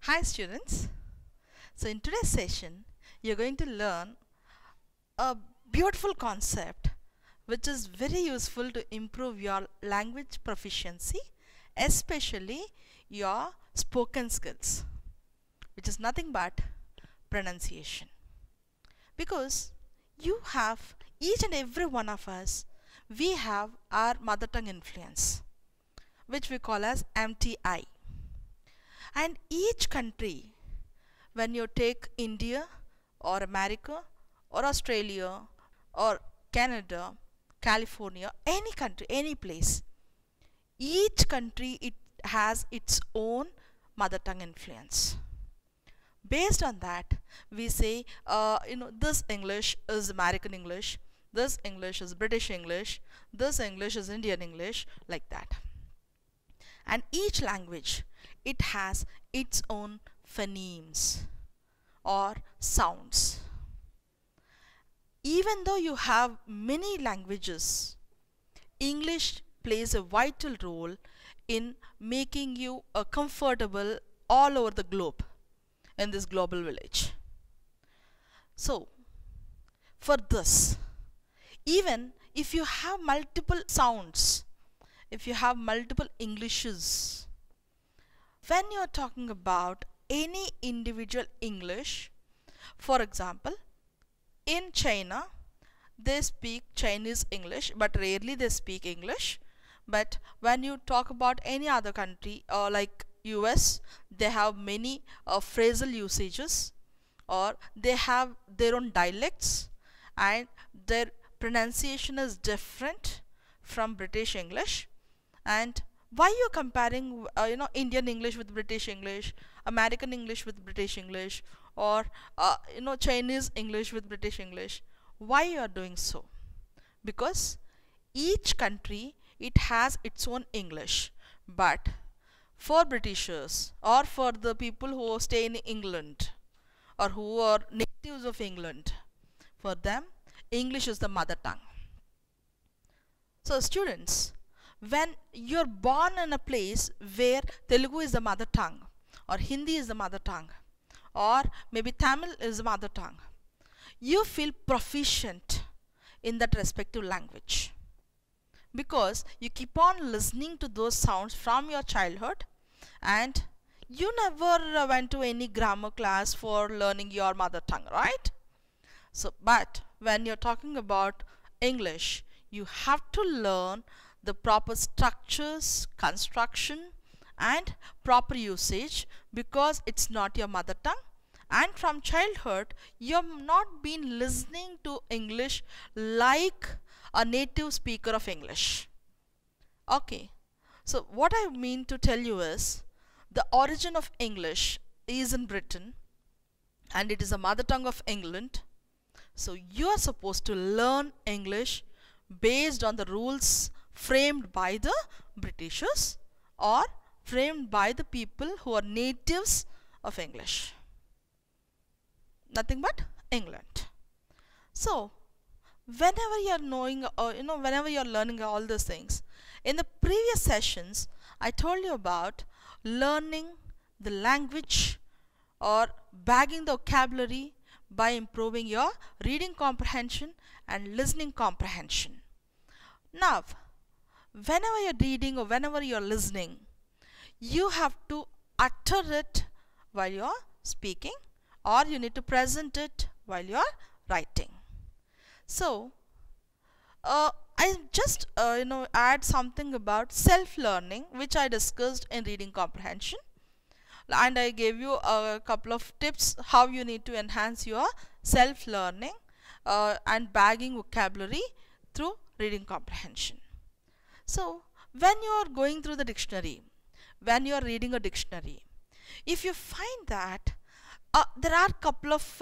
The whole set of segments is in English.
Hi students. So in today's session you're going to learn a beautiful concept which is very useful to improve your language proficiency, especially your spoken skills, which is nothing but pronunciation. Because you have, each and every one of us, we have our mother tongue influence, which we call as MTI. And each country, when you take India or America or Australia or Canada, California, any country, any place, each country it has its own mother tongue influence. Based on that, we say, this English is American English, this English is British English, this English is Indian English, like that. And each language, it has its own phonemes or sounds. Even though you have many languages, English plays a vital role in making you comfortable all over the globe in this global village. So, for this, even if you have multiple sounds, if you have multiple Englishes, when you are talking about any individual English, for example, in China, they speak Chinese English, but rarely they speak English. But when you talk about any other country, like US, they have many phrasal usages, or they have their own dialects, and their pronunciation is different from British English. And why you comparing Indian English with British English, American English with British English, or Chinese English with British English? Why you are doing so? Because each country it has its own English, but for Britishers or for the people who stay in England or who are natives of England, for them English is the mother tongue. So students, when you're born in a place where Telugu is the mother tongue, or Hindi is the mother tongue, or maybe Tamil is the mother tongue, you feel proficient in that respective language, because you keep on listening to those sounds from your childhood, and you never went to any grammar class for learning your mother tongue, right? So, but when you're talking about English, you have to learn the proper structures, construction, and proper usage, because it's not your mother tongue, and from childhood you have not been listening to English like a native speaker of English. Okay, so what I mean to tell you is, the origin of English is in Britain, and it is the mother tongue of England. So you are supposed to learn English based on the rules framed by the Britishers, or framed by the people who are natives of English. Nothing but England. So whenever you are knowing, whenever you are learning all these things, in the previous sessions I told you about learning the language or bagging the vocabulary by improving your reading comprehension and listening comprehension. Now, whenever you're reading or whenever you're listening, you have to utter it while you're speaking, or you need to present it while you're writing. So, I just add something about self-learning, which I discussed in reading comprehension, and I gave you a couple of tips how you need to enhance your self-learning and bagging vocabulary through reading comprehension. So when you are going through the dictionary, when you are reading a dictionary, if you find that there are couple of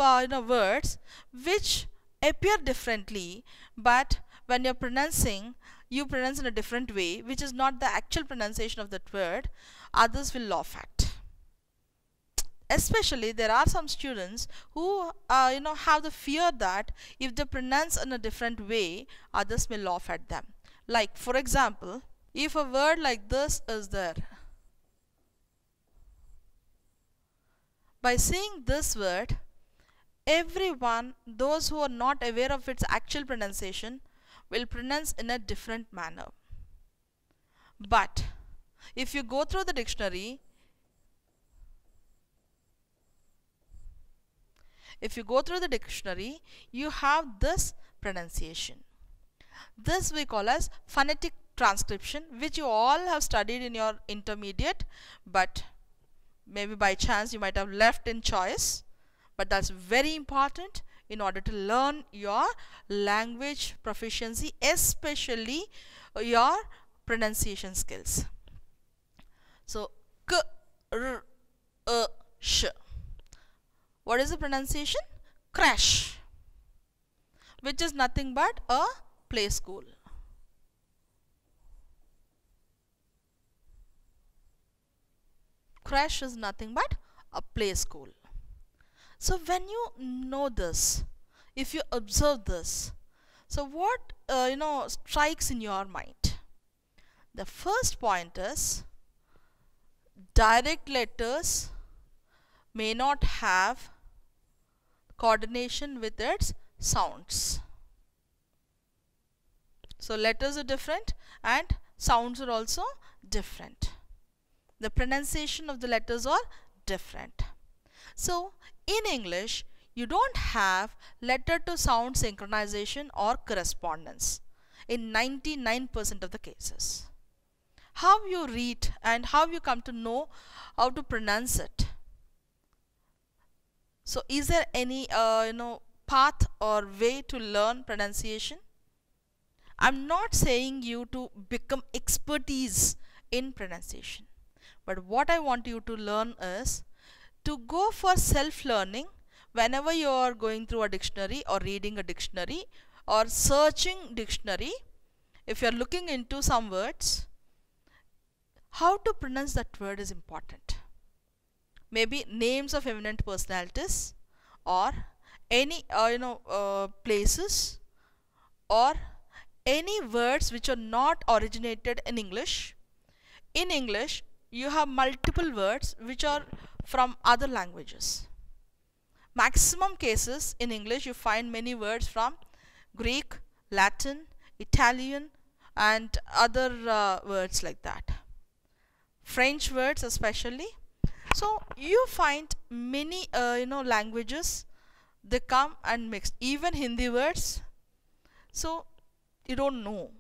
words which appear differently, but when you're pronouncing, you pronounce in a different way, which is not the actual pronunciation of that word, others will laugh at. Especially there are some students who have the fear that if they pronounce in a different way, others may laugh at them. Like for example, if a word like this is there, by saying this word, everyone, those who are not aware of its actual pronunciation, will pronounce in a different manner. But if you go through the dictionary, you have this pronunciation. This we call as phonetic transcription, which you all have studied in your intermediate, but maybe by chance you might have left in choice. But that's very important in order to learn your language proficiency, especially your pronunciation skills. So, k, r, sh. What is the pronunciation? Crash, which is nothing but a play school. Crash is nothing but a play school. So when you know this, if you observe this, so what strikes in your mind? The first point is, direct letters may not have coordination with its sounds. So letters are different and sounds are also different. The pronunciation of the letters are different. So in English, you don't have letter to sound synchronization or correspondence in 99% of the cases. How you read and how you come to know how to pronounce it. So is there any path or way to learn pronunciation? I'm not saying you to become expertise in pronunciation, but what I want you to learn is to go for self-learning whenever you are going through a dictionary or reading a dictionary or searching dictionary. If you are looking into some words, how to pronounce that word is important. Maybe names of eminent personalities, or any places, or any words which are not originated in English. In English, you have multiple words which are from other languages. Maximum cases in English, you find many words from Greek, Latin, Italian, and other words like that. French words especially. So you find many languages, they come and mix. Even Hindi words. So you don't know.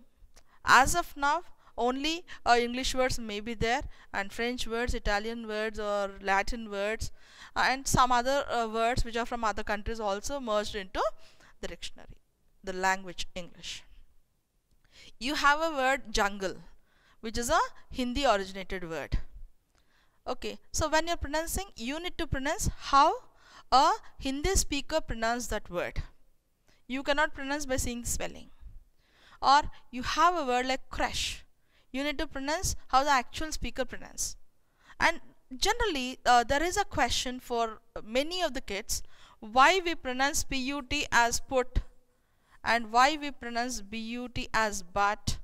As of now, only English words may be there, and French words, Italian words, or Latin words, and some other words which are from other countries also merged into the dictionary, the language English. You have a word jungle, which is a Hindi originated word. Okay, so when you're pronouncing, you need to pronounce how a Hindi speaker pronounce that word. You cannot pronounce by seeing the spelling. Or you have a word like crash. You need to pronounce how the actual speaker pronounce. And generally, there is a question for many of the kids, why we pronounce PUT as put, and why we pronounce BUT as but,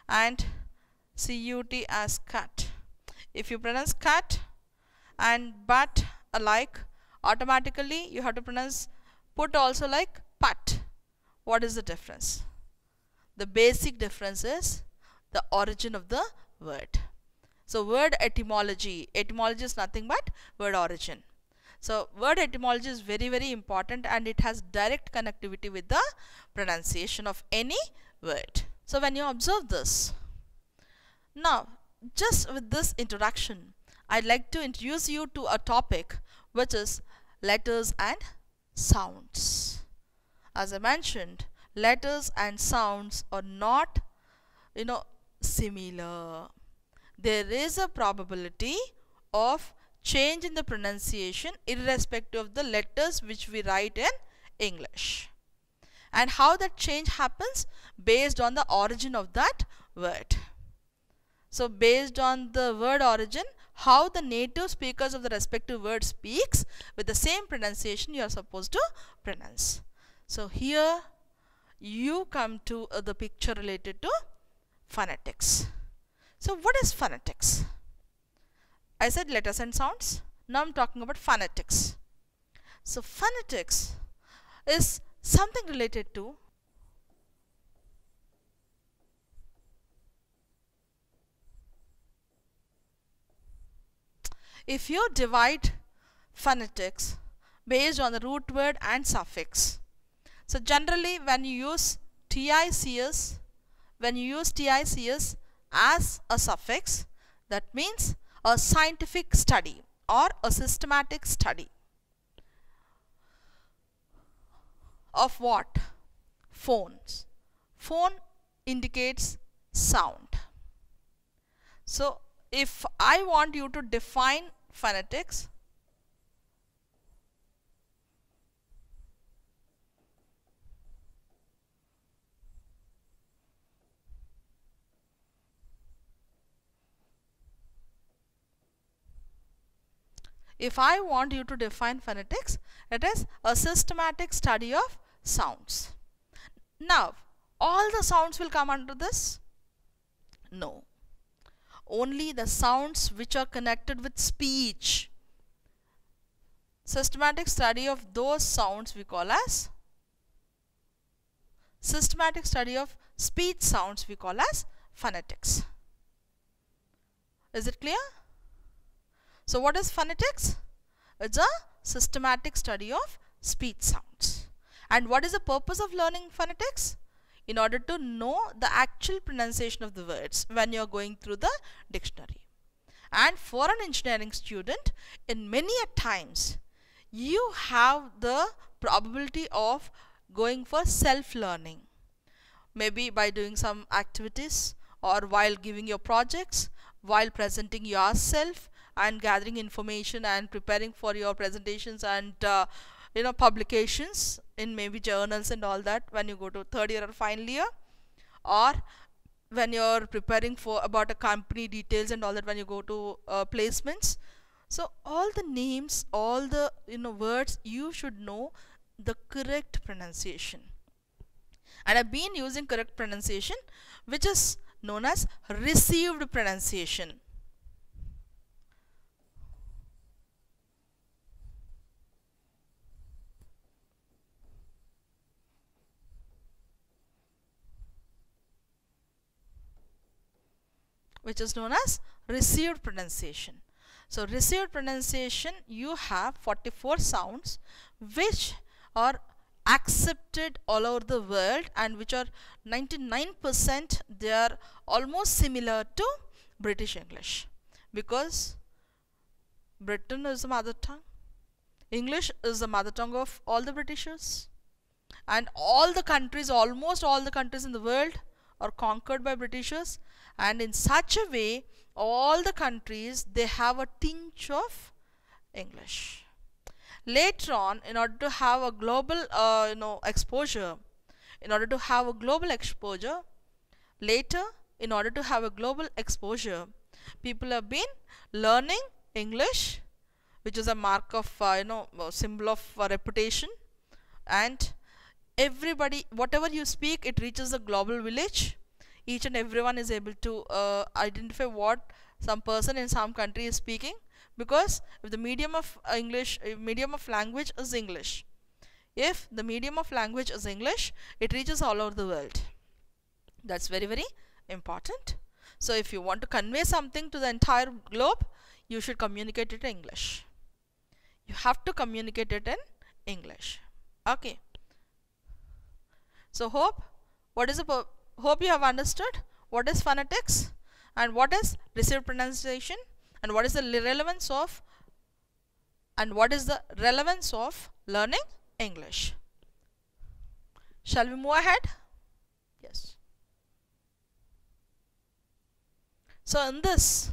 and CUT as cut. If you pronounce cut and but alike, automatically you have to pronounce put also like put. What is the difference? The basic difference is the origin of the word. So word etymology. Etymology is nothing but word origin. So word etymology is very, very important, and it has direct connectivity with the pronunciation of any word. So when you observe this, now just with this introduction, I'd like to introduce you to a topic which is letters and sounds. As I mentioned, letters and sounds are not similar. There is a probability of change in the pronunciation irrespective of the letters which we write in English, and how that change happens based on the origin of that word. So based on the word origin, how the native speakers of the respective word speaks, with the same pronunciation you are supposed to pronounce. So here you come to the picture related to phonetics. So what is phonetics? I said letters and sounds. Now I'm talking about phonetics. So phonetics is something related to if you divide phonetics based on the root word and suffix. So generally when you use TICS, as a suffix, that means a scientific study or a systematic study of what? Phones. Phone indicates sound. So if I want you to define phonetics, it is a systematic study of sounds. Now, all the sounds will come under this? No. Only the sounds which are connected with speech. Systematic study of those sounds we call as systematic study of speech sounds we call as phonetics. Is it clear? So what is phonetics? It's a systematic study of speech sounds. And what is the purpose of learning phonetics? In order to know the actual pronunciation of the words when you are going through the dictionary. And for an engineering student, in many a times, you have the probability of going for self-learning. Maybe by doing some activities, or while giving your projects, while presenting yourself and gathering information and preparing for your presentations and publications in maybe journals and all that when you go to third year or final year, or when you're preparing for about a company details and all that when you go to placements. So all the names, all the words, you should know the correct pronunciation. And I've been using correct pronunciation, which is known as received pronunciation. Which is known as received pronunciation. So received pronunciation, you have 44 sounds which are accepted all over the world and which are 99% they are almost similar to British English, because Britain is the mother tongue, English is the mother tongue of all the Britishers, and all the countries, almost all the countries in the world are conquered by Britishers, and in such a way all the countries, they have a tinge of English. Later on, in order to have a global exposure, people have been learning English, which is a mark of symbol of reputation, and everybody, whatever you speak, it reaches a global village. Each and everyone is able to identify what some person in some country is speaking, because if the medium of language is English, it reaches all over the world. That's very, very important. So if you want to convey something to the entire globe, you should communicate it in English. You have to communicate it in English. Okay. So hope you have understood what is phonetics and what is received pronunciation and what is the relevance of learning English. Shall we move ahead? Yes. So in this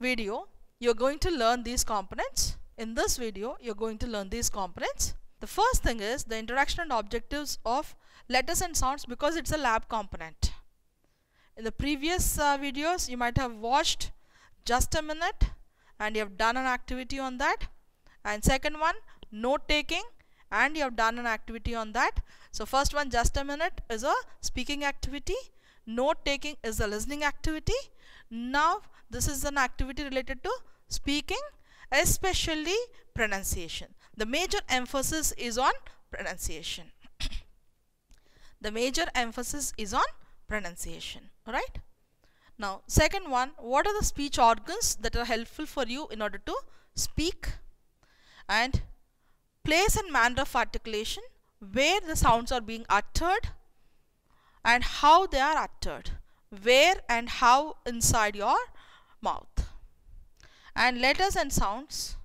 video, you're going to learn these components. The first thing is the introduction and objectives of letters and sounds, because it's a lab component. In the previous videos, you might have watched just a minute and you have done an activity on that, and second one, note taking, and you have done an activity on that. So first one, just a minute, is a speaking activity. Note taking is a listening activity. Now this is an activity related to speaking, especially pronunciation. The major emphasis is on pronunciation. The major emphasis is on pronunciation. Alright? Now, second one, what are the speech organs that are helpful for you in order to speak? And place and manner of articulation, where the sounds are being uttered and how they are uttered, where and how inside your mouth. And letters and sounds,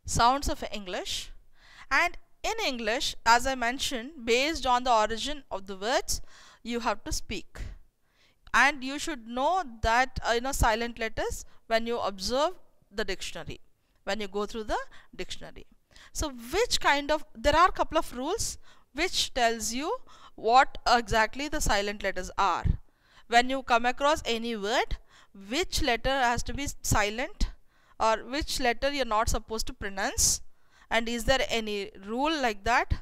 sounds of English. And in English, as I mentioned, based on the origin of the words, you have to speak. And you should know that silent letters when you observe the dictionary, when you go through the dictionary. So which kind of, there are a couple of rules which tells you what exactly the silent letters are. When you come across any word, which letter has to be silent or which letter you're not supposed to pronounce, and is there any rule like that?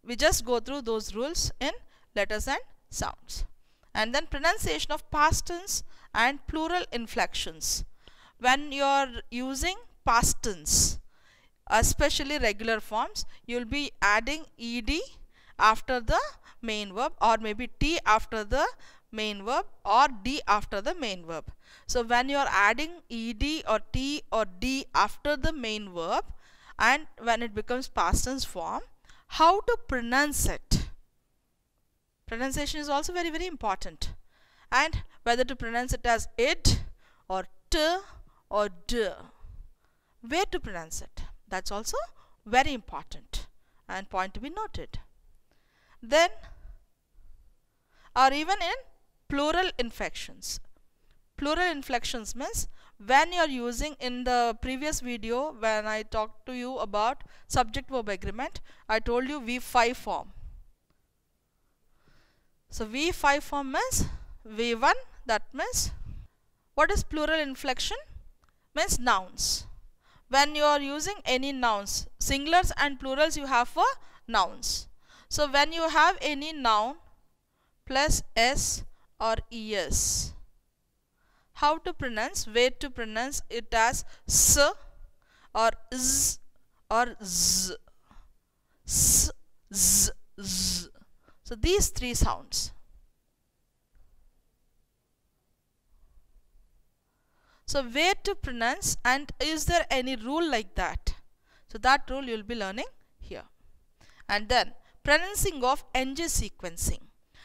We just go through those rules in letters and sounds. And then pronunciation of past tense and plural inflections. When you're using past tense, especially regular forms, you'll be adding ed after the main verb, or maybe t after the main verb, or d after the main verb. So when you are adding ed or t or d after the main verb, and when it becomes past tense form, how to pronounce it? Pronunciation is also very, very important. And whether to pronounce it as id or t or d, where to pronounce it, that's also very important and point to be noted. Then, or even in plural inflections. Plural inflections means when you are using, in the previous video when I talked to you about subject verb agreement, I told you V5 form. So V5 form means V1, that means, what is plural inflection? Means nouns. When you are using any nouns, singulars and plurals you have for nouns. So when you have any noun plus s or es, how to pronounce, where to pronounce it as s or z or z, s, z, z. So these three sounds. So where to pronounce, and is there any rule like that? So that rule you will be learning here. And then pronouncing of NG sequencing.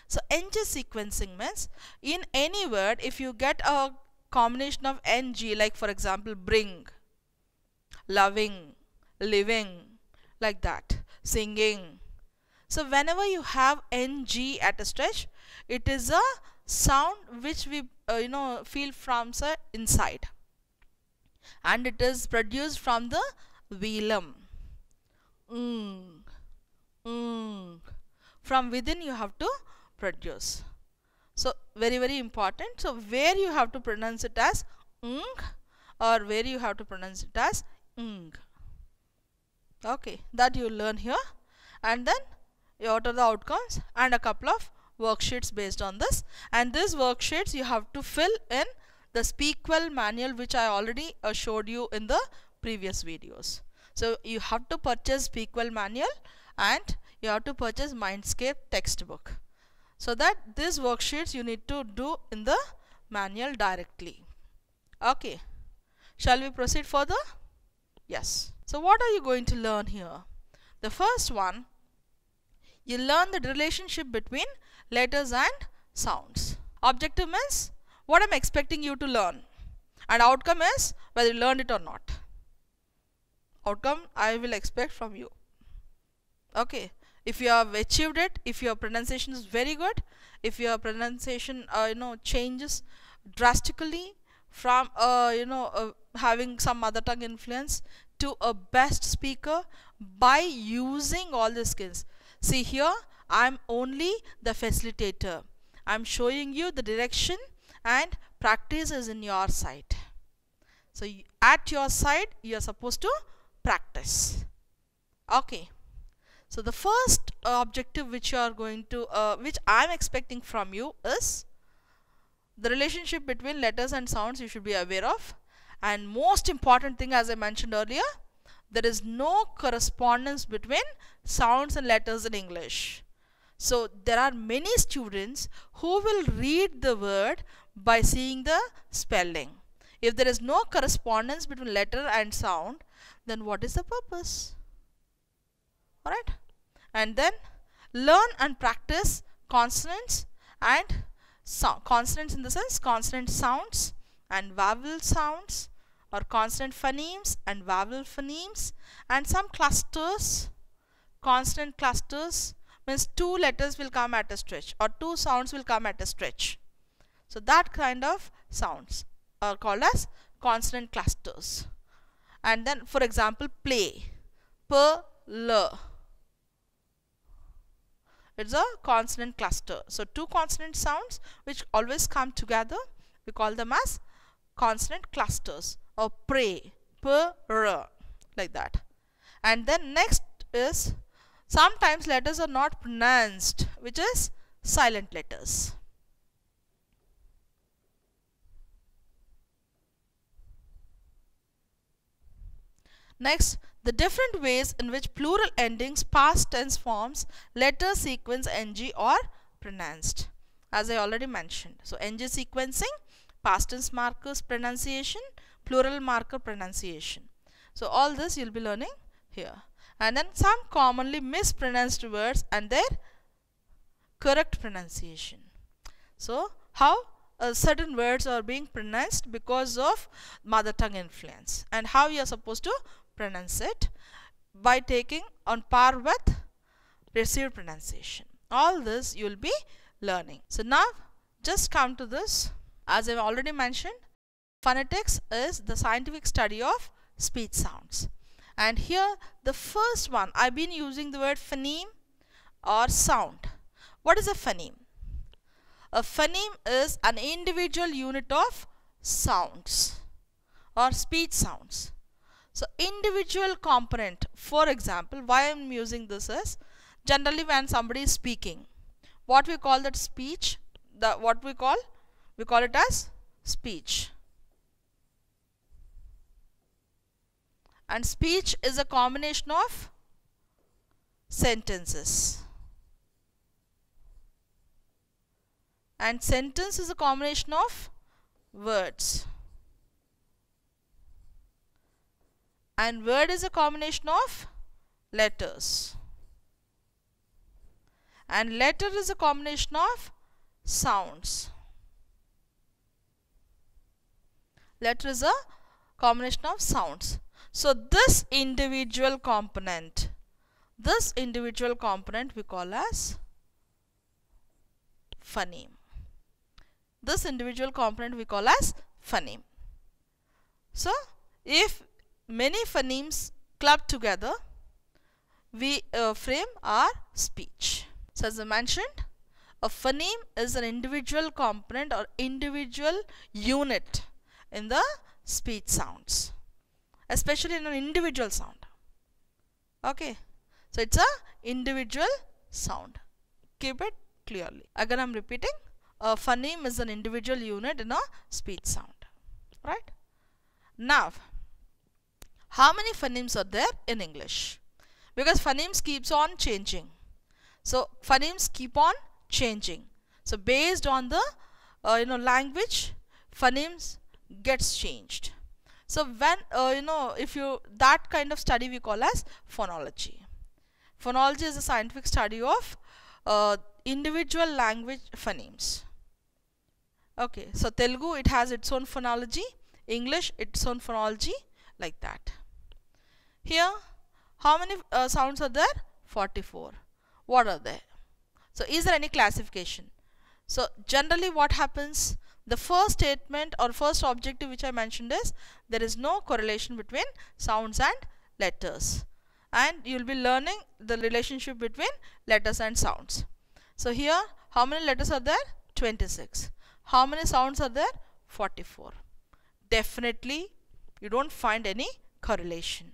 So NG sequencing means, in any word, if you get a combination of NG, like for example bring, loving, living, like that, singing. So whenever you have NG at a stretch, it is a sound which we feel from the inside, and it is produced from the velum. From within you have to produce. So very, very important. So where you have to pronounce it as ng, or where you have to pronounce it as ng. Okay, that you learn here. And then what are the outcomes, and a couple of worksheets based on this. And these worksheets you have to fill in the Speakwell manual, which I already showed you in the previous videos. So you have to purchase Speakwell manual, and you have to purchase Mindscape textbook, so that these worksheets you need to do in the manual directly. Okay, shall we proceed further? Yes. So what are you going to learn here? The first one, you learn the relationship between letters and sounds. Objective means what I'm expecting you to learn, and outcome is whether you learned it or not. Outcome I will expect from you. Okay, if you have achieved it, if your pronunciation is very good, if your pronunciation changes drastically from having some mother tongue influence to a best speaker by using all the skills. See here, I'm only the facilitator. I'm showing you the direction, and practice is in your side. So at your side you are supposed to practice. Okay. So the first objective which you are going to, which I am expecting from you, is the relationship between letters and sounds you should be aware of, And most important thing, as I mentioned earlier, there is no correspondence between sounds and letters in English. So there are many students who will read the word by seeing the spelling. If there is no correspondence between letter and sound, then what is the purpose? Alright? And then learn and practice consonants and consonants, in the sense consonant sounds and vowel sounds, or consonant phonemes and vowel phonemes, and some clusters. Consonant clusters means 2 letters will come at a stretch, or 2 sounds will come at a stretch. So that kind of sounds are called as consonant clusters. And then, for example, play, p-l, it's a consonant cluster. So 2 consonant sounds which always come together, we call them as consonant clusters. Or pray, p-r, like that. And then next is, sometimes letters are not pronounced, which is silent letters. Next, the different ways in which plural endings past tense forms letter sequence ng or pronounced, as I already mentioned. So ng sequencing, past tense markers pronunciation, plural marker pronunciation. So all this you'll be learning here. And then some commonly mispronounced words and their correct pronunciation. So how certain words are being pronounced because of mother tongue influence, and how you are supposed to pronounce it by taking on par with received pronunciation. All this you will be learning. So now just come to this. As I've already mentioned, phonetics is the scientific study of speech sounds. And here the first one, I've been using the word phoneme or sound. What is a phoneme? A phoneme is an individual unit of sounds or speech sounds. So individual component, for example, why I am using this is, generally when somebody is speaking, what we call that speech, we call it as speech. And speech is a combination of sentences. And sentence is a combination of words. And word is a combination of letters. And letter is a combination of sounds. Letter is a combination of sounds. So this individual component we call as phoneme. This individual component we call as phoneme. So if many phonemes club together, we frame our speech. So as I mentioned, a phoneme is an individual component or individual unit in the speech sounds, especially in an individual sound. Okay, so it's a individual sound. Keep it clearly. Again I'm repeating, a phoneme is an individual unit in a speech sound. Right? Now, how many phonemes are there in English? Because phonemes keeps on changing. So phonemes keep on changing. So based on the language, phonemes gets changed. So when if you, that kind of study we call as phonology. Phonology is a scientific study of individual language phonemes. Okay, so Telugu, it has its own phonology, English its own phonology, like that. Here, how many sounds are there? 44. What are they? So is there any classification? So generally what happens, the first statement or first objective which I mentioned is, there is no correlation between sounds and letters, and you will be learning the relationship between letters and sounds. So here, how many letters are there? 26. How many sounds are there? 44. Definitely you don't find any correlation.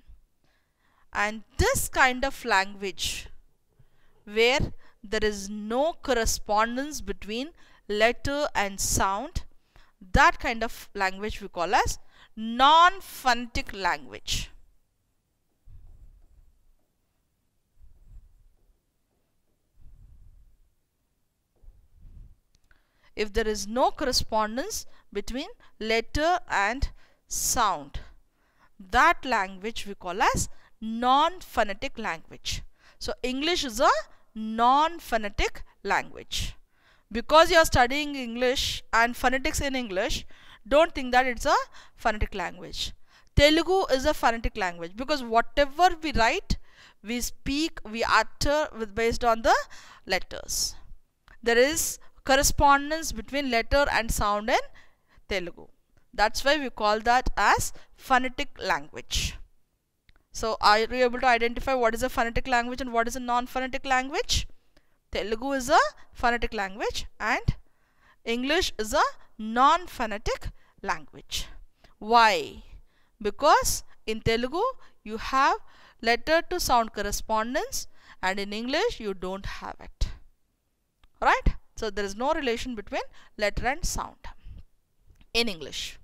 And this kind of language where there is no correspondence between letter and sound, that kind of language we call as non-phonetic language. If there is no correspondence between letter and sound, that language we call as non-phonetic language. So English is a non-phonetic language. Because you are studying English and phonetics in English, don't think that it's a phonetic language. Telugu is a phonetic language because whatever we write, we speak, we utter based on the letters. There is correspondence between letter and sound in Telugu. That's why we call that as phonetic language. So are you able to identify what is a phonetic language and what is a non-phonetic language? Telugu is a phonetic language and English is a non-phonetic language. Why? Because in Telugu you have letter to sound correspondence and in English you don't have it. Right? So there is no relation between letter and sound in English.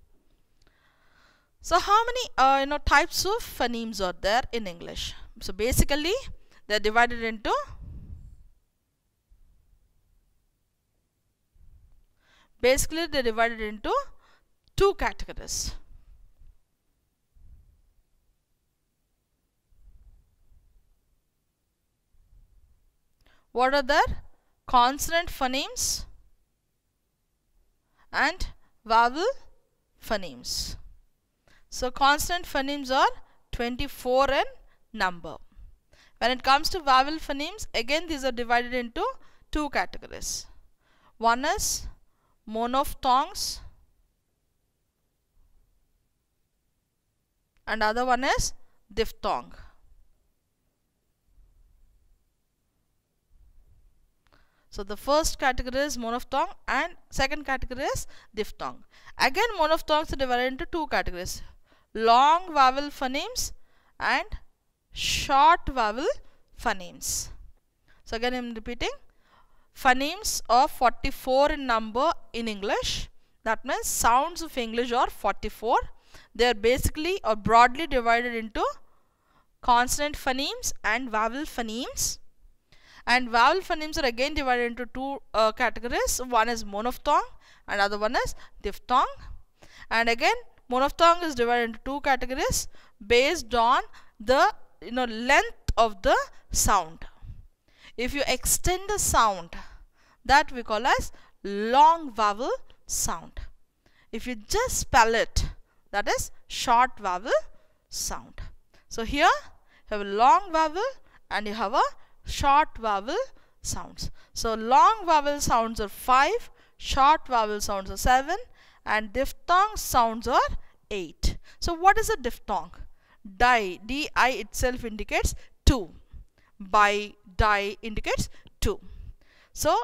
So how many types of phonemes are there in English? So basically they are divided into two categories. What are there? Consonant phonemes and vowel phonemes. So consonant phonemes are 24 in number. When it comes to vowel phonemes, again these are divided into two categories. One is monophthongs and other one is diphthong. So the first category is monophthong and second category is diphthong. Again monophthongs are divided into two categories. Long vowel phonemes and short vowel phonemes. So again I am repeating. Phonemes are 44 in number in English. That means sounds of English are 44. They are basically or broadly divided into consonant phonemes and vowel phonemes. And vowel phonemes are again divided into two categories. One is monophthong and other one is diphthong. And again monophthong is divided into two categories based on the length of the sound. If you extend the sound, that we call as long vowel sound. If you just spell it, that is short vowel sound. So here you have a long vowel and you have a short vowel sounds. So long vowel sounds are 5, short vowel sounds are 7 and diphthong sounds are 8. So what is a diphthong? Di, D-I itself indicates 2. By, di indicates 2. So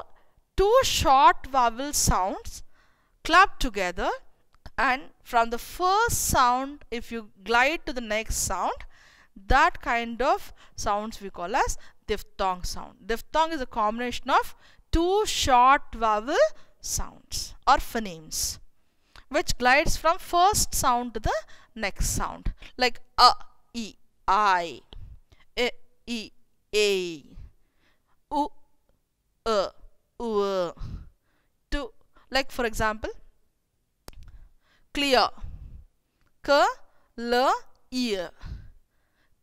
two short vowel sounds clubbed together, and from the first sound if you glide to the next sound, that kind of sounds we call as diphthong sound. Diphthong is a combination of two short vowel sounds or phonemes which glides from first sound to the next sound, like a, e, I, e, a, u, u, to, like for example clear, k, l, e.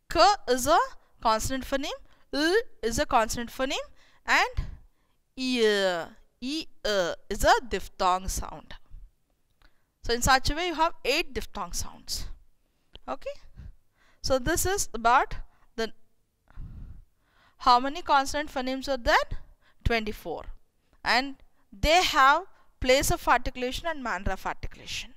K is a consonant phoneme, l is a consonant phoneme and e is a diphthong sound. So in such a way you have 8 diphthong sounds. Okay. So this is about the how many consonant phonemes are there? 24. And they have place of articulation and manner of articulation.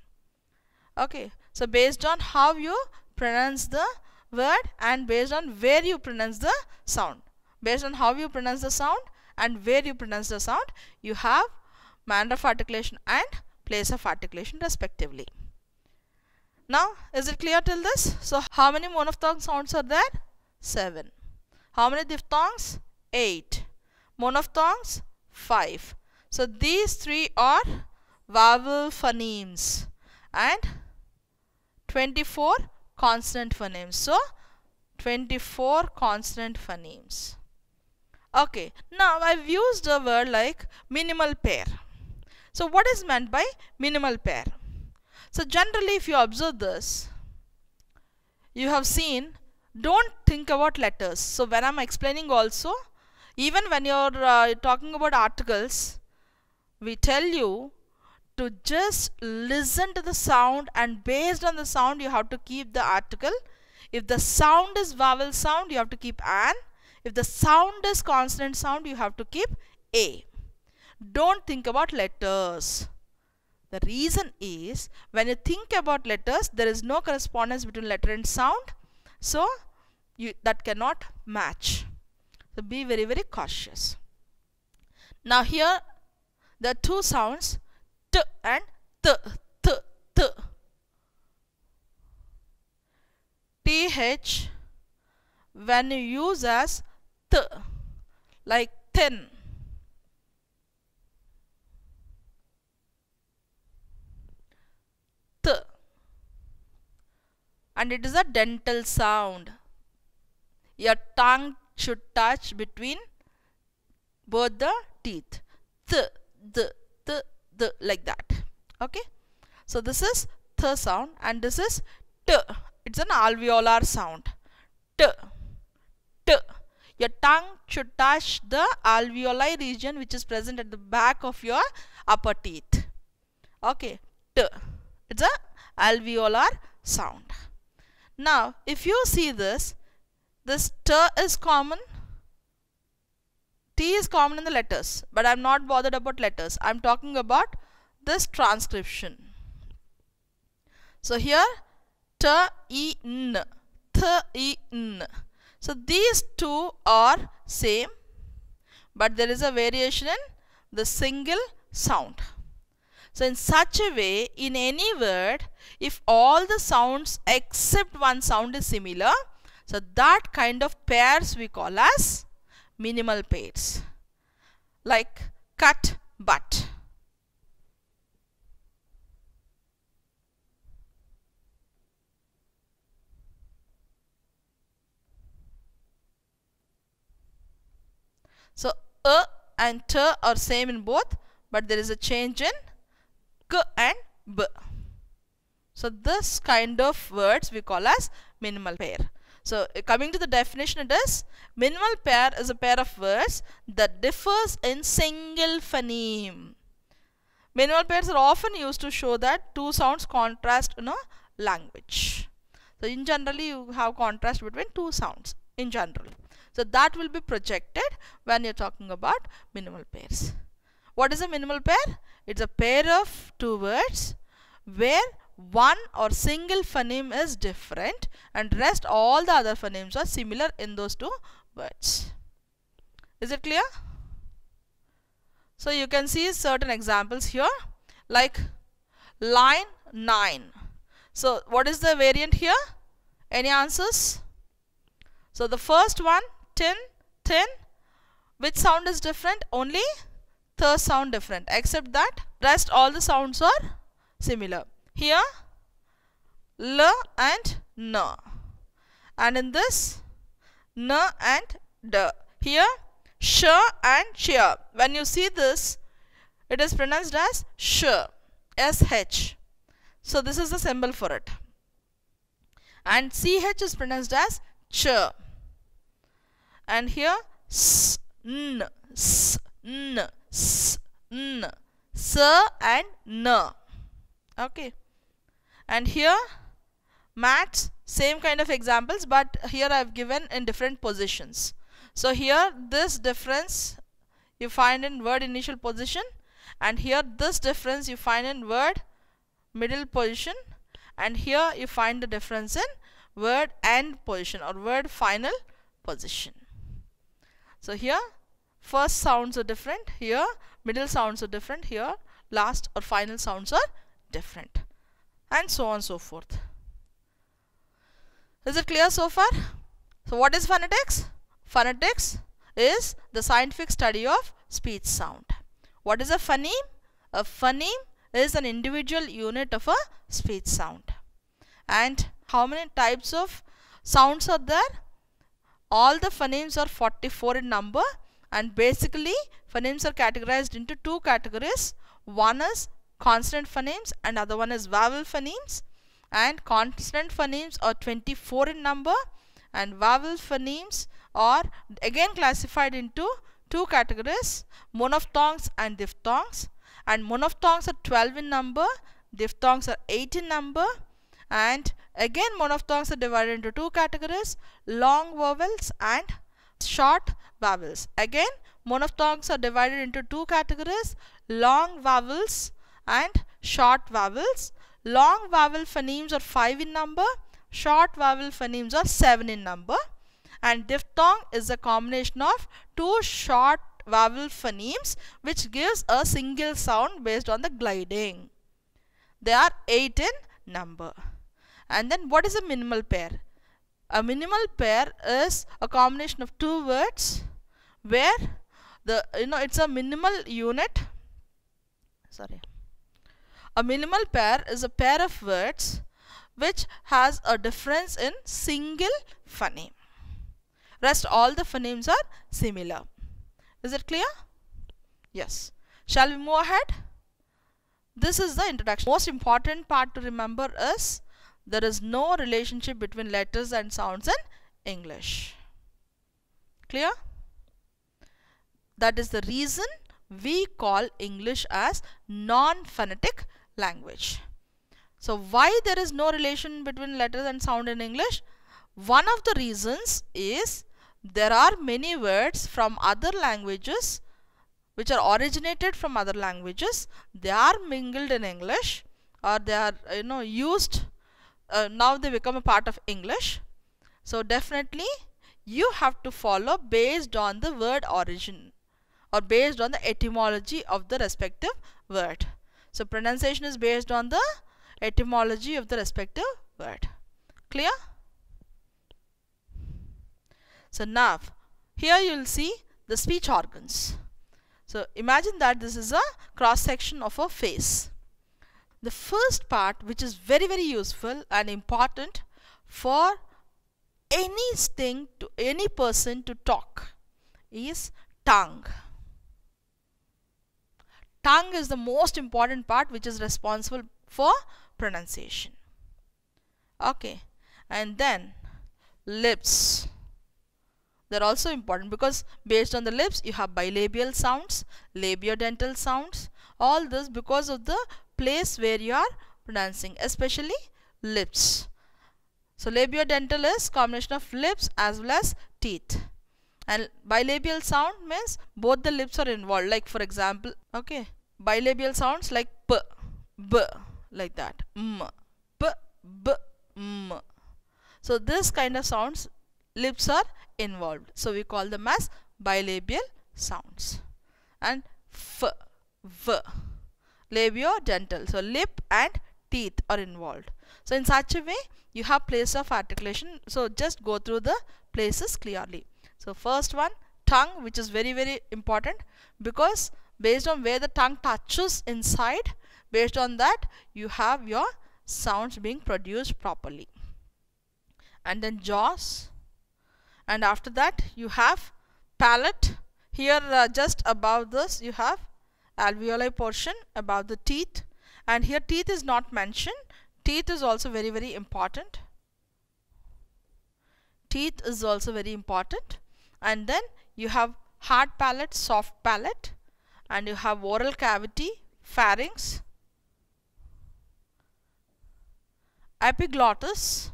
Okay. So based on how you pronounce the word and based on where you pronounce the sound. Based on how you pronounce the sound and where you pronounce the sound, you have manner of articulation and place of articulation respectively. Now, is it clear till this? So, how many monophthong sounds are there? 7. How many diphthongs? 8. Monophthongs? 5. So, these 3 are vowel phonemes and 24 consonant phonemes. So 24 consonant phonemes. Okay, now I've used a word like minimal pair. So what is meant by minimal pair? So generally, if you observe this, you have seen, don't think about letters. So when I'm explaining also, even when you're talking about articles, we tell you to just listen to the sound, and based on the sound you have to keep the article. If the sound is vowel sound, you have to keep an. If the sound is consonant sound, you have to keep a. Don't think about letters. The reason is, when you think about letters, there is no correspondence between letter and sound. So that cannot match. So be very, very cautious. Now here there are two sounds, t and th, th, th. Th when you use as th, like thin. Th. And it is a dental sound. Your tongue should touch between both the teeth. Th, th, th, th, like that. Okay. So this is th sound, and this is t. It's an alveolar sound. T, t. Your tongue should touch the alveoli region, which is present at the back of your upper teeth. Okay. T. It's a alveolar sound. Now if you see this t is common. T is common in the letters, but I'm not bothered about letters. I'm talking about this transcription. So here t, e, n, th, e, n. So these two are same, but there is a variation in the single sound. So in such a way, in any word, if all the sounds except one sound is similar, so that kind of pairs we call as minimal pairs. Like cut, but. So and t are same in both, but there is a change in k and b. So this kind of words we call as minimal pair. So coming to the definition, it is minimal pair is a pair of words that differs in single phoneme. Minimal pairs are often used to show that two sounds contrast in a language. So in generally you have contrast between two sounds in general. So that will be projected when you're talking about minimal pairs. What is a minimal pair? It's a pair of two words where one or single phoneme is different and rest all the other phonemes are similar in those two words. Is it clear? So you can see certain examples here, like line 9. So what is the variant here? Any answers? So the first one, tin, thin. Which sound is different? Only th sound different, except that rest all the sounds are similar. Here l and n, and in this n and d. Here sh and cheer. When you see this, it is pronounced as sh, sh. So this is the symbol for it. And ch is pronounced as ch. And here s, n, s, n, s, n, s and n. Okay. And here mats, same kind of examples, but here I have given in different positions. So here this difference you find in word initial position, and here this difference you find in word middle position, and here you find the difference in word end position or word final position. So here first sounds are different, here middle sounds are different, here last or final sounds are different, and so on and so forth. Is it clear so far? So what is phonetics? Phonetics is the scientific study of speech sound. What is a phoneme? A phoneme is an individual unit of a speech sound. And how many types of sounds are there? All the phonemes are 44 in number, and basically phonemes are categorized into two categories. One is consonant phonemes and other one is vowel phonemes. And consonant phonemes are 24 in number, and vowel phonemes are again classified into two categories, monophthongs and diphthongs. And monophthongs are 12 in number, diphthongs are 8 in number. And again monophthongs are divided into two categories, long vowels and short vowels. Again monophthongs are divided into two categories, long vowels and short vowels. Long vowel phonemes are 5 in number, short vowel phonemes are 7 in number. And diphthong is a combination of two short vowel phonemes which gives a single sound based on the gliding. They are 8 in number. And then what is a minimal pair? A minimal pair is a combination of two words where it's a minimal unit. A minimal pair is a pair of words which has a difference in single phoneme. Rest all the phonemes are similar. Is it clear? Yes. Shall we move ahead? This is the introduction. Most important part to remember is there is no relationship between letters and sounds in English. Clear? That is the reason we call English as non-phonetic language. So why there is no relation between letters and sound in English? One of the reasons is there are many words from other languages which are originated from other languages. They are mingled in English, or they are used. Now they become a part of English. So definitely you have to follow based on the word origin or based on the etymology of the respective word. So pronunciation is based on the etymology of the respective word. Clear? So now here you will see the speech organs. So imagine that this is a cross section of a face. The first part, which is very useful and important for any person to talk, is tongue. Tongue is the most important part which is responsible for pronunciation. Okay, and then lips. They're also important because based on the lips you have bilabial sounds, labiodental sounds, all this because of the place where you are pronouncing, especially lips. So labiodental is combination of lips as well as teeth, and bilabial sound means both the lips are involved. Like for example, okay, bilabial sounds like p, b, like that, m, p, b, m. So this kind of sounds, lips are involved, so we call them as bilabial sounds. And f, v, labiodental, so lip and teeth are involved. So in such a way you have place of articulation. So just go through the places clearly. So first one, tongue, which is very important because based on where the tongue touches inside, based on that you have your sounds being produced properly. And then jaws, and after that you have palate. Here just above this you have alveoli portion above the teeth, and here teeth is not mentioned. Teeth is also very important. Teeth is also very important. And then you have hard palate, soft palate, and you have oral cavity, pharynx, epiglottis,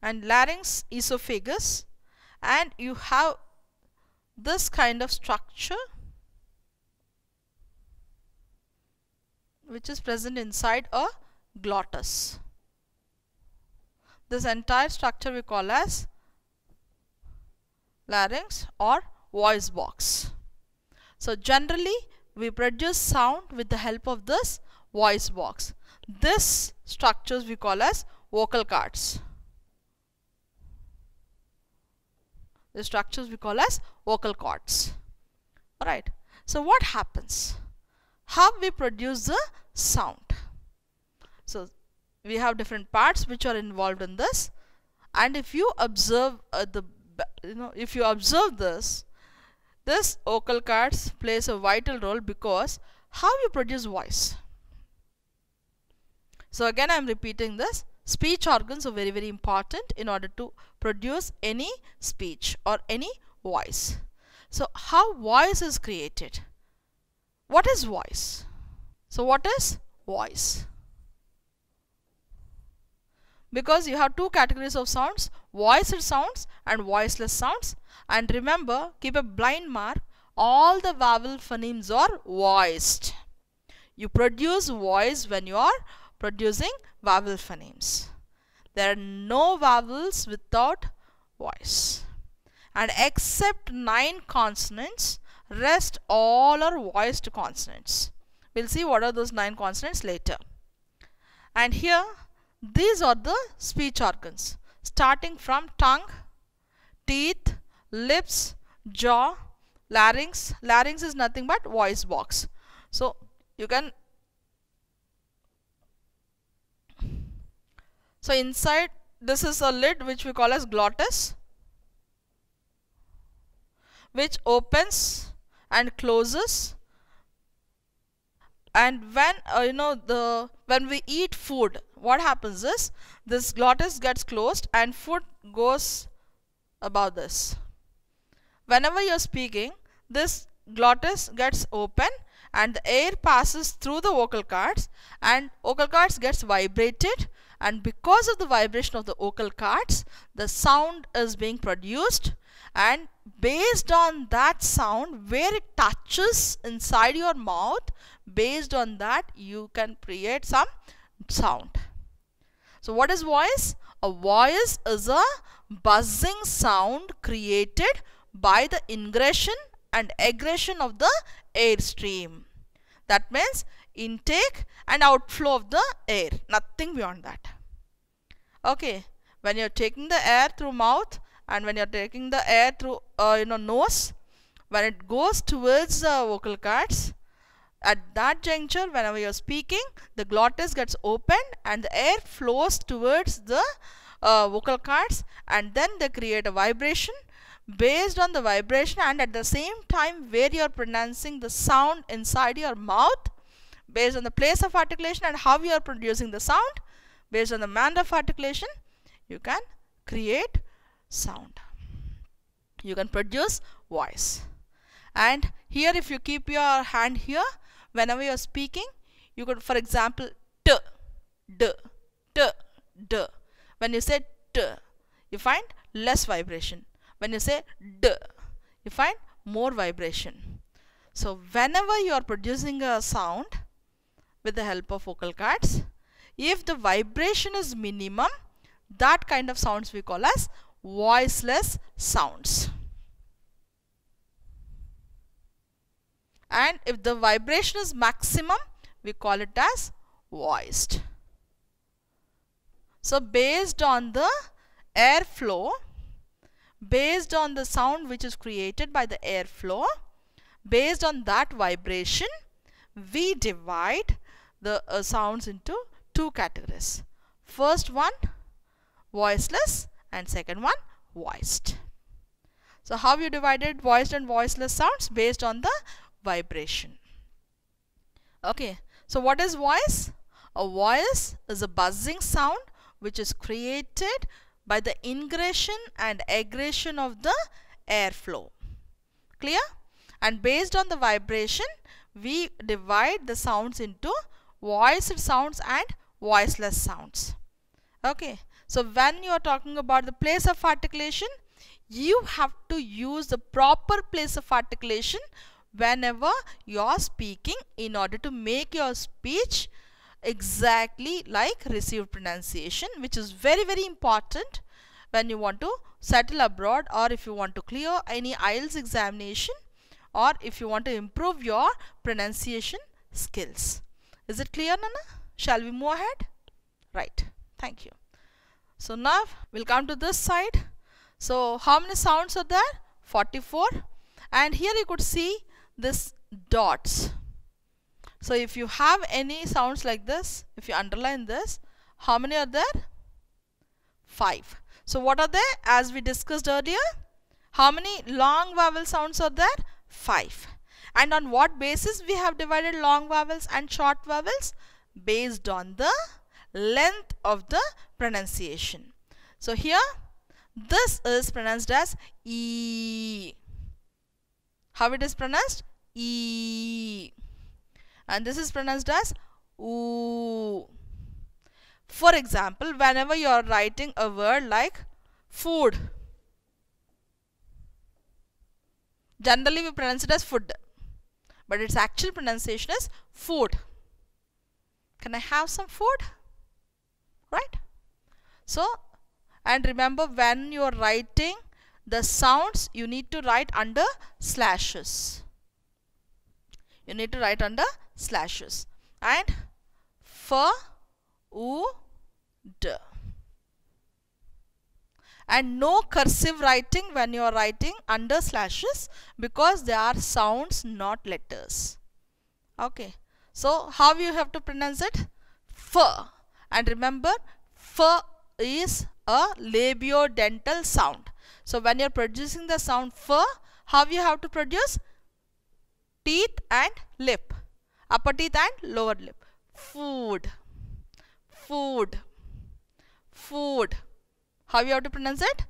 and larynx, esophagus, and you have this kind of structure which is present inside a glottis. This entire structure we call as larynx or voice box. So generally we produce sound with the help of this voice box. This structures we call as vocal cords. The structures we call as vocal cords. Alright. So what happens? How we produce the sound? So we have different parts which are involved in this. And if you observe if you observe this vocal cords plays a vital role, because how you produce voice. So again I am repeating this. Speech organs are very, very important in order to produce any speech or any voice. So how voice is created? What is voice? So what is voice? Because you have two categories of sounds, voiced sounds and voiceless sounds. And remember, keep a blind mark, all the vowel phonemes are voiced. You produce voice when you are producing vowel phonemes. There are no vowels without voice. And except 9 consonants, rest all are voiced consonants. We'll see what are those 9 consonants later. And here, these are the speech organs, starting from tongue, teeth, lips, jaw, larynx. Larynx is nothing but voice box. So you can, so inside this is a lid which we call as glottis, which opens and closes. And when when we eat food, what happens is this glottis gets closed and food goes above this. Whenever you're speaking, this glottis gets open and the air passes through the vocal cords, and vocal cords gets vibrated, and because of the vibration of the vocal cords, the sound is being produced, and based on that sound, where it touches inside your mouth, based on that you can create some sound. So what is voice? A voice is a buzzing sound created by the ingression and egression of the air stream. That means intake and outflow of the air, nothing beyond that. Okay, when you're taking the air through mouth and when you're taking the air through nose, when it goes towards the vocal cords, at that juncture, whenever you're speaking, the glottis gets opened and the air flows towards the vocal cords, and then they create a vibration. Based on the vibration and at the same time where you are pronouncing the sound inside your mouth, based on the place of articulation and how you are producing the sound, based on the manner of articulation, you can create sound. You can produce voice. And here, if you keep your hand here, whenever you are speaking, you could, for example, t, d, t, d. When you say t, you find less vibration. When you say d, you find more vibration. So whenever you are producing a sound with the help of vocal cords, if the vibration is minimum, that kind of sounds we call as voiceless sounds. And if the vibration is maximum, we call it as voiced. So based on the airflow, based on the sound which is created by the airflow, based on that vibration, we divide the sounds into 2 categories. First one, voiceless, and second one, voiced. So how you divided voiced and voiceless sounds? Based on the vibration. Okay, so what is voice? A voice is a buzzing sound which is created by the ingression and egression of the airflow. Clear? And based on the vibration, we divide the sounds into voiced sounds and voiceless sounds. Okay, so when you are talking about the place of articulation, you have to use the proper place of articulation whenever you are speaking in order to make your speech exactly like received pronunciation, which is very, very important when you want to settle abroad, or if you want to clear any IELTS examination, or if you want to improve your pronunciation skills. Is it clear, Nana? Shall we move ahead? Right. Thank you. So now we'll come to this side. So how many sounds are there? 44. And here you could see this dots. So if you have any sounds like this, if you underline this, How many are there? 5. So what are they? As we discussed earlier, how many long vowel sounds are there? 5. And on what basis we have divided long vowels and short vowels? Based on the length of the pronunciation. So here this is pronounced as E. How it is pronounced? E. And this is pronounced as Oo. For example, whenever you are writing a word like food, generally we pronounce it as food, but its actual pronunciation is food. Can I have some food? Right? So, and remember, when you are writing the sounds, you need to write under slashes. You need to write under slashes. And food. And no cursive writing when you are writing under slashes, because they are sounds, not letters. Okay. So how you have to pronounce it? F. And remember, F is a labiodental sound. So when you are producing the sound F, how you have to produce? Teeth and lip. Upper teeth and lower lip. Food. Food. Food. How you have to pronounce it?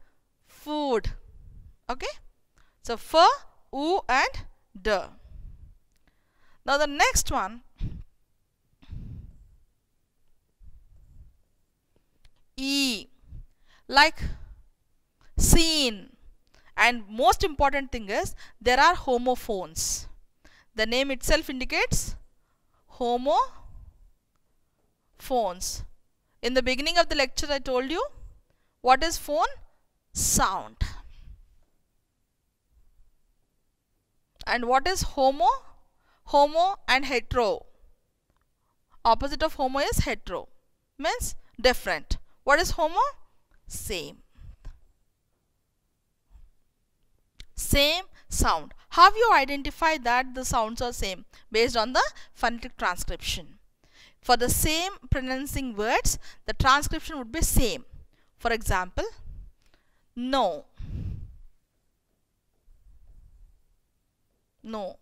Food. Okay. So F, U and D. Now the next one, E, like seen. And most important thing is, there are homophones. The name itself indicates homophones. In the beginning of the lecture I told you, what is phone? Sound. And what is homo? Homo and hetero. Opposite of homo is hetero. Means different. What is homo? Same. Same sound. How you identify that the sounds are same? Based on the phonetic transcription. For the same pronouncing words, the transcription would be same. For example, no. No.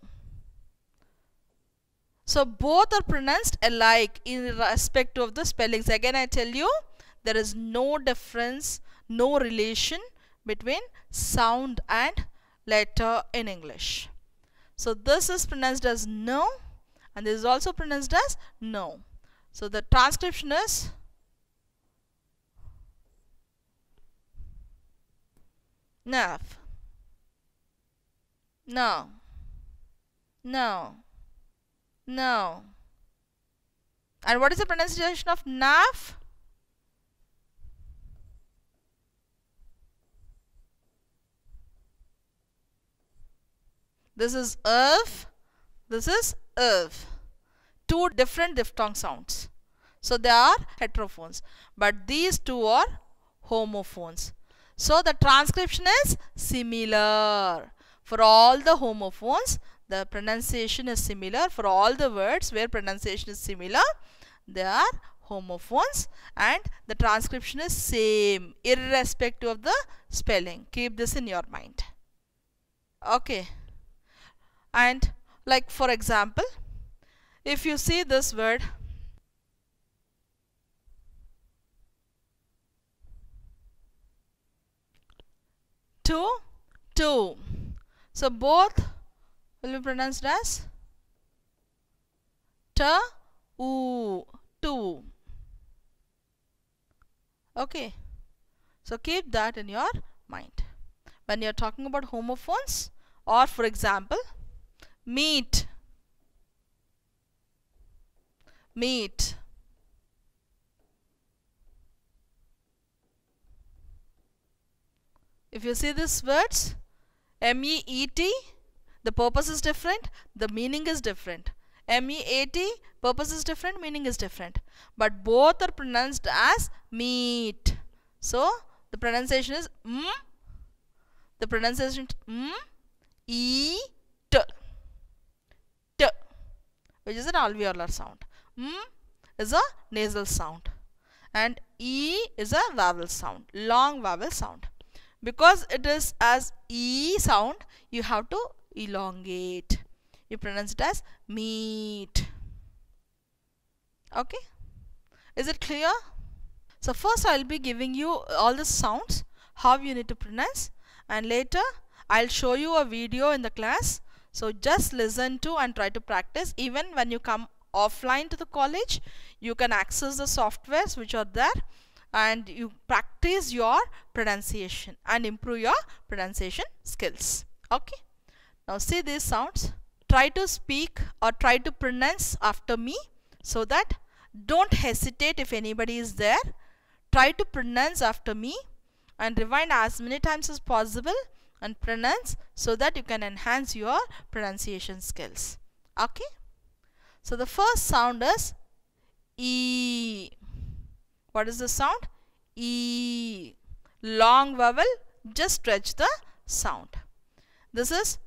So both are pronounced alike in respect of the spellings. Again I tell you, there is no difference, no relation between sound and letter in English. So this is pronounced as no, and this is also pronounced as no. So the transcription is nav. No. No. No. And what is the pronunciation of nav? This is if, this is if. Two different diphthong sounds. So they are heterophones. But these two are homophones. So the transcription is similar. For all the homophones, the pronunciation is similar. For all the words where pronunciation is similar, they are homophones, and the transcription is same irrespective of the spelling. Keep this in your mind. Okay. And like for example, if you see this word two, so both will be pronounced as two. Okay, so keep that in your mind when you are talking about homophones. Or for example, meat. If you see these words, M-E-E-T, the purpose is different, the meaning is different. M-E-A-T, purpose is different, meaning is different. But both are pronounced as meat. So the pronunciation is the pronunciation E-T, which is an alveolar sound. Is a nasal sound. and E is a vowel sound, long vowel sound. Because it is as E sound, you have to elongate. You pronounce it as meat. Okay, is it clear? So first I'll be giving you all the sounds, how you need to pronounce, and later I'll show you a video in the class. So just listen to and try to practice. Even when you come offline to the college, you can access the softwares which are there, and you practice your pronunciation and improve your pronunciation skills. Okay, now see these sounds. Try to speak or try to pronounce after me, so that don't hesitate if anybody is there. Try to pronounce after me and rewind as many times as possible and pronounce, so that you can enhance your pronunciation skills. Okay, so the first sound is E. What is the sound? E. Long vowel, just stretch the sound. This is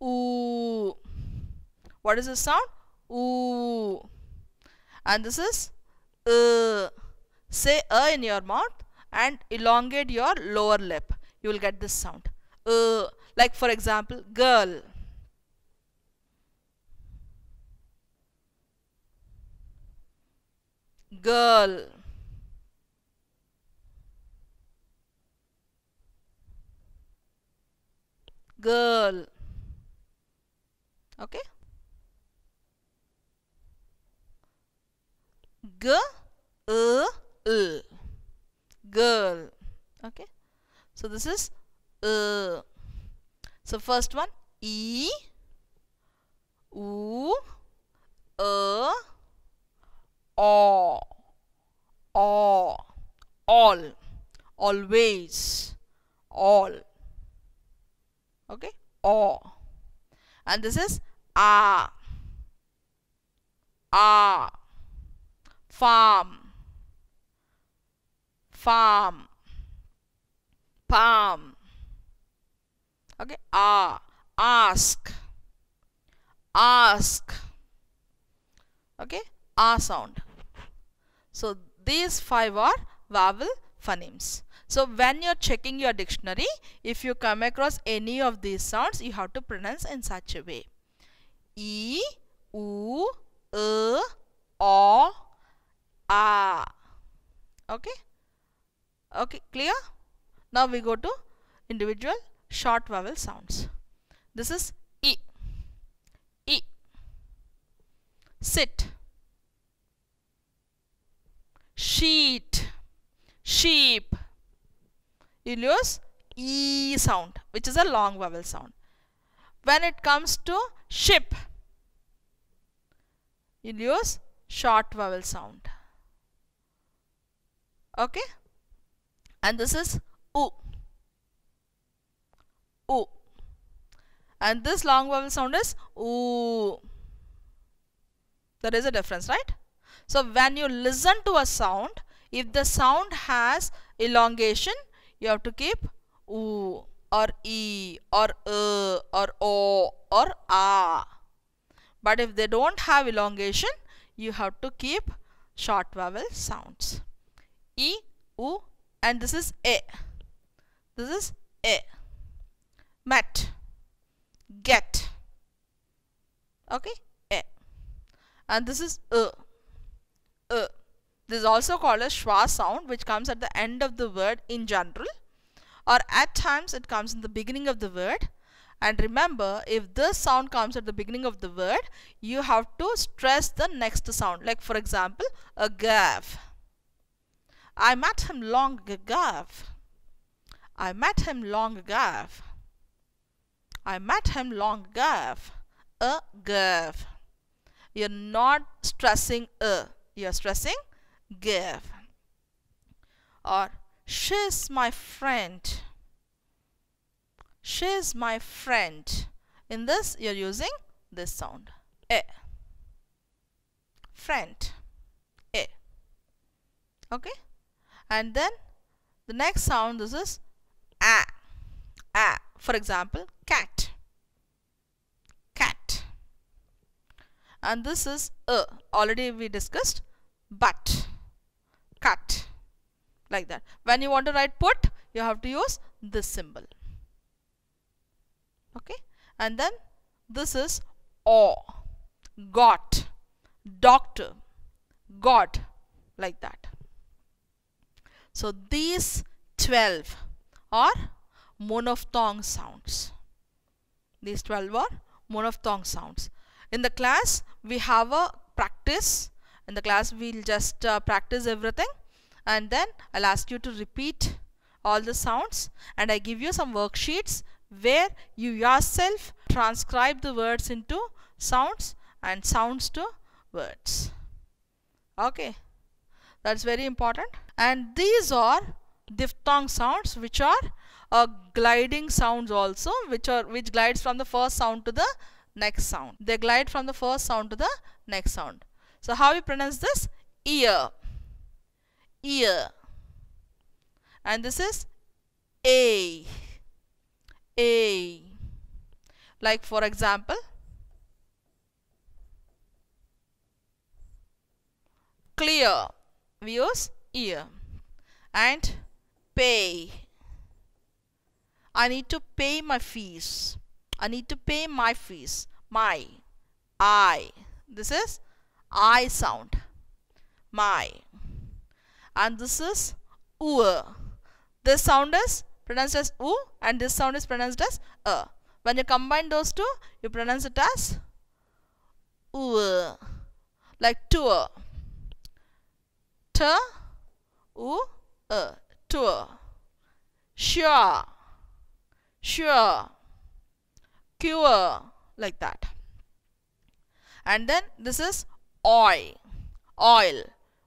Oo. What is the sound? Oo. And this is say in your mouth and elongate your lower lip. You will get this sound. Like for example, girl. Girl. Girl. Okay. L. Girl. Okay. So this is so first one, E, Oo, O, all, always, all. Okay, all. And this is farm, palm. Okay, ask. Okay, sound. So these 5 are vowel phonemes. So when you're checking your dictionary, if you come across any of these sounds, you have to pronounce in such a way. E, Oo, O, A. Okay, clear? Now we go to individual short vowel sounds. This is E. Sit, sheet, sheep. You'll use E sound, which is a long vowel sound. When it comes to ship, you'll use short vowel sound. Okay, and this is Oo. And this long vowel sound is Oo. There is a difference, right? So when you listen to a sound, if the sound has elongation, you have to keep Oo or E or or O or A. But if they don't have elongation, you have to keep short vowel sounds. E, Oo, and this is A. This is A. Met, get. Okay, A. And this is This is also called a schwa sound, which comes at the end of the word in general, or at times it comes in the beginning of the word. And remember, if this sound comes at the beginning of the word, you have to stress the next sound. Like for example, a gav. I met him long ago. I met him long ago. I met him long ago. A gav. You're not stressing you're stressing give. Or she's my friend. She's my friend. In this, you're using this sound. A. Friend. A. Okay. And then the next sound, this is A. A. For example, cat. Cat. And this is already we discussed, but. cut, like that. When you want to write put, you have to use this symbol. Okay, and then this is or, got, doctor, got, like that. So these 12 are monophthong sounds. These 12 are monophthong sounds. In the class we have a practice. In the class we'll just practice everything, and then I'll ask you to repeat all the sounds, and I give you some worksheets where you yourself transcribe the words into sounds and sounds to words. Okay, that's very important. And these are diphthong sounds, which are gliding sounds also, which glides from the first sound to the next sound. They glide from the first sound to the next sound. So how we pronounce this? Ear, ear. And this is a. Like for example, clear, we use ear. And pay, I need to pay my fees. I need to pay my fees. My, I. This is I sound. My. And this is This sound is pronounced as u, and this sound is pronounced as a. When you combine those two, you pronounce it as like tour. Tour. Sure, cure, like that. And then this is oil,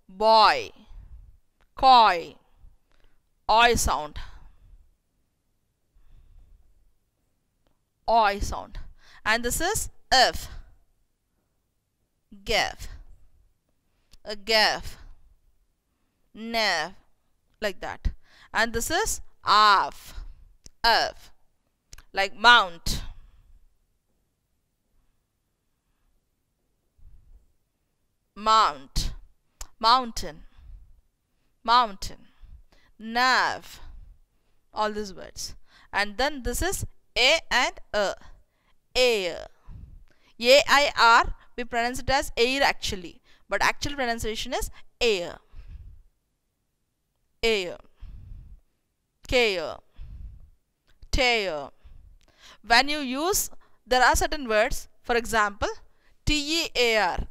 boy, coy, oi sound. Oi sound. And this is if, give, a gaff, nev, like that. And this is of, like mount, mountain, nav, all these words. And then this is a and air. A-I-R, we pronounce it as air actually, but actual pronunciation is air. Care, tear. When you use, there are certain words, for example, tear.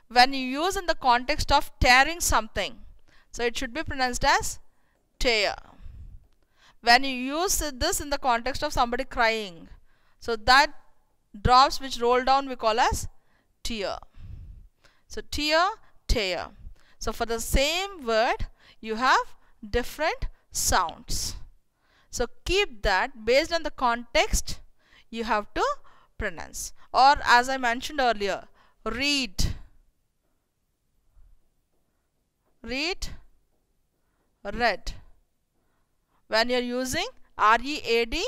When you use in the context of tearing something, so it should be pronounced as tear. When you use this in the context of somebody crying, so that drops which roll down we call as tear. So tear, tear. So for the same word you have different sounds. So keep that, based on the context you have to pronounce. Or as I mentioned earlier, read, read. When you are using R-E-A-D,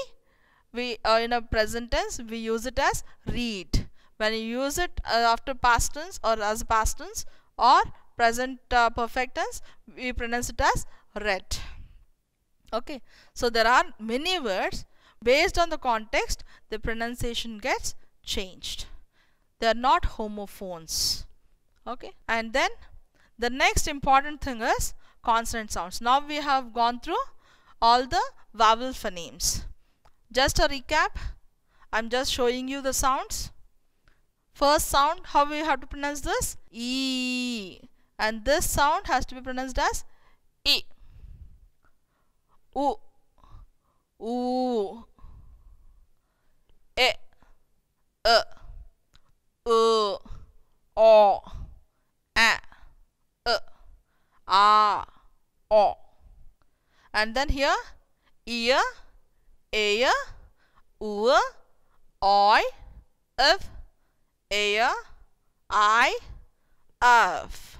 we in a present tense we use it as read. When you use it after past tense or as past tense or present perfect tense, we pronounce it as read. Okay, so there are many words, based on the context the pronunciation gets changed. They are not homophones. Okay, and then the next important thing is consonant sounds. Now we have gone through all the vowel phonemes. Just a recap, I'm just showing you the sounds. First sound, how we have to pronounce this? E. And this sound has to be pronounced as E. U. U. E. O. A. A. O. And then here, ear, air, oor, oi, if, air, I, of.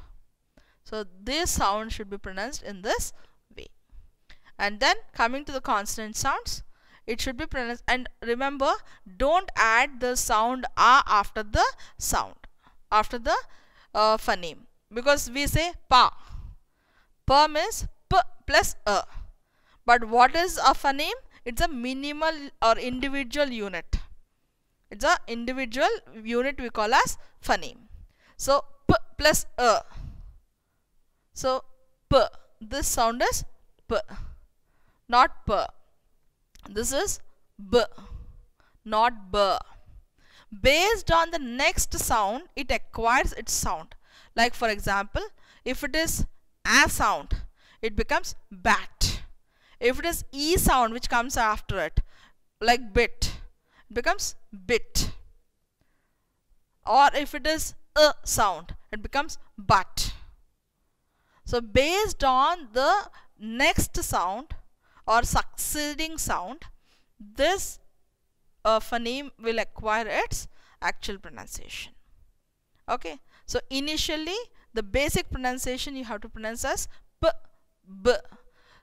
So this sound should be pronounced in this way. And then coming to the consonant sounds, it should be pronounced, and remember, don't add the sound a after the sound, after the phoneme, because we say pa. Per means p plus a. But what is a phoneme? It's a minimal or individual unit. It's a individual unit we call as phoneme. So p plus a. So p. This sound is p, not p. This is b, not b. Based on the next sound, it acquires its sound. Like for example, if it is a sound, it becomes bat. If it is e sound which comes after it, like bit, it becomes bit. Or if it is a sound, it becomes but. So based on the next sound or succeeding sound, this phoneme will acquire its actual pronunciation. Okay, so initially the basic pronunciation you have to pronounce as p, b,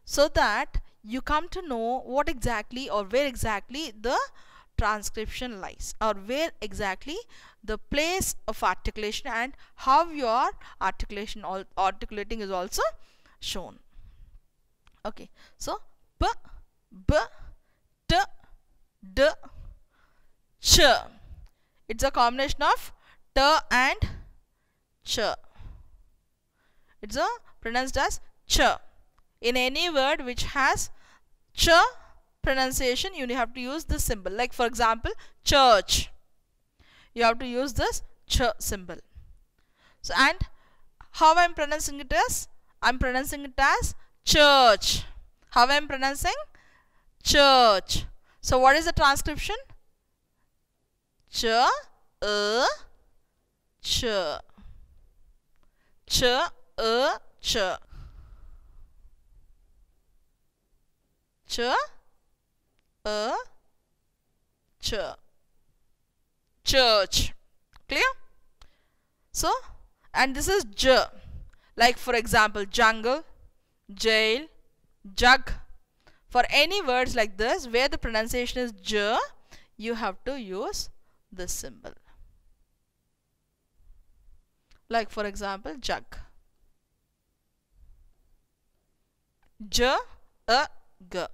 so that you come to know what exactly or where exactly the transcription lies, or where exactly the place of articulation and how your articulating is also shown. Okay, so p, b, t, d, ch. It's a combination of t and ch. It's pronounced as ch. In any word which has ch pronunciation, you have to use this symbol. Like for example, church, you have to use this ch symbol. So, and how I'm pronouncing it as? I'm pronouncing it as church. How I'm pronouncing? Church. So what is the transcription? Ch, ch, ch, ch, ch, ch, church. Clear? So, and this is j. Like for example, jungle, jail, jug. For any words like this where the pronunciation is j, you have to use this symbol. Like for example, jug, j, a, g,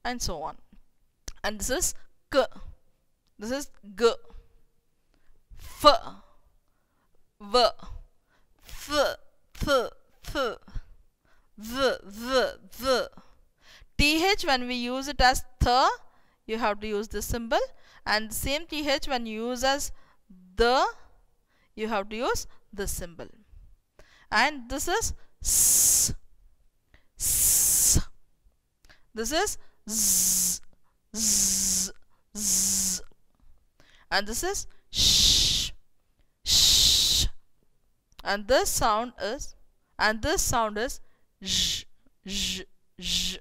and so on. And this is k, this is g, f, v, th, th, th, the. Th, when we use it as th, you have to use this symbol, and same th when you use as the, you have to use this symbol. And this is s, s. This is z, z, z. And this is sh, sh. And this sound is, zh, zh, zh.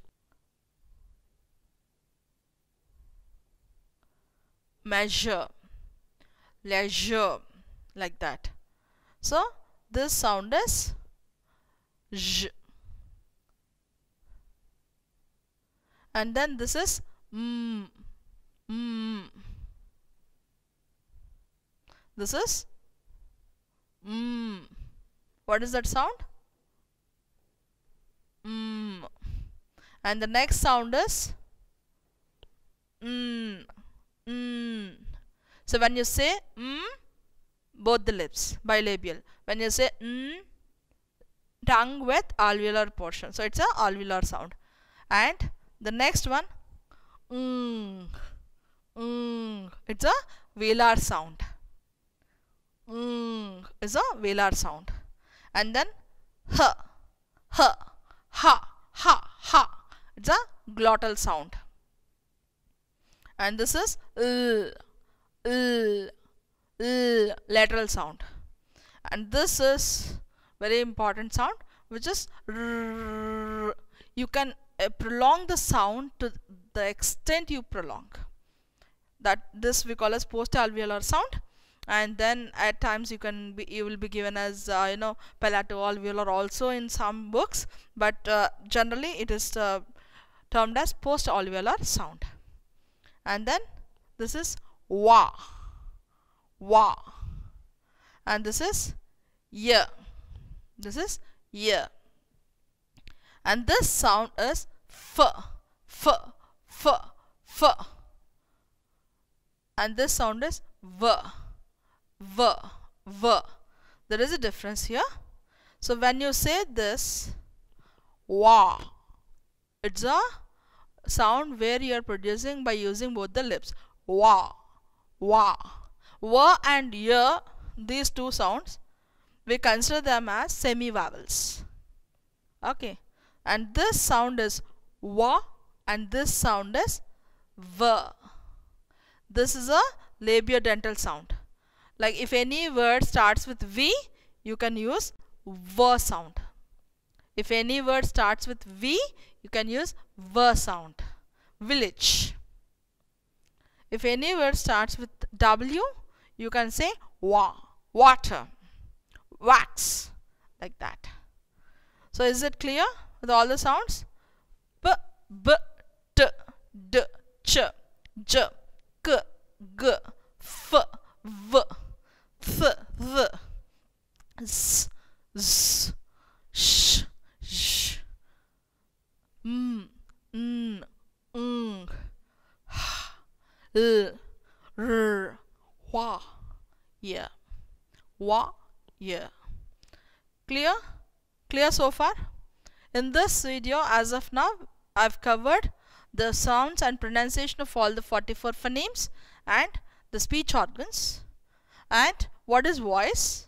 Measure, leisure, like that. So this sound is zh. And then this is mm, mm. This is mm. What is that sound? Mm. And the next sound is mm. Mm. So when you say both the lips, bilabial. When you say tongue with alveolar portion, so it's a alveolar sound. And the next one, it's a velar sound. Is a velar sound. And then ha, it's a glottal sound. And this is lateral sound. And this is very important sound, which is r. You can prolong the sound to the extent you prolong. That this we call as post-alveolar sound. And then at times you will be given as palato-alveolar also in some books, but generally it is termed as post-alveolar sound. And then this is wa, wa, and this is ya, This is year. And this sound is f, f, f, f. And this sound is v, v, v. There is a difference here. So when you say this, wa, it's a sound where you are producing by using both the lips. Wa, wa. Wa and ya, these two sounds, we consider them as semi-vowels. Okay. And this sound is wa and this sound is v. This is a labiodental sound. Like if any word starts with V, you can use V sound. If any word starts with V, you can use V sound. Village. If any word starts with W, you can say wa, water, wax, like that. So is it clear with all the sounds? B, b, t, d, ch, j, k, g, f, v, th, th, z, z, sh, sh, m, n, ng, h, l, r, wa, yeah, wa, yeah. Clear? Clear so far? In this video, as of now, I've covered the sounds and pronunciation of all the 44 phonemes and the speech organs, and what is voice,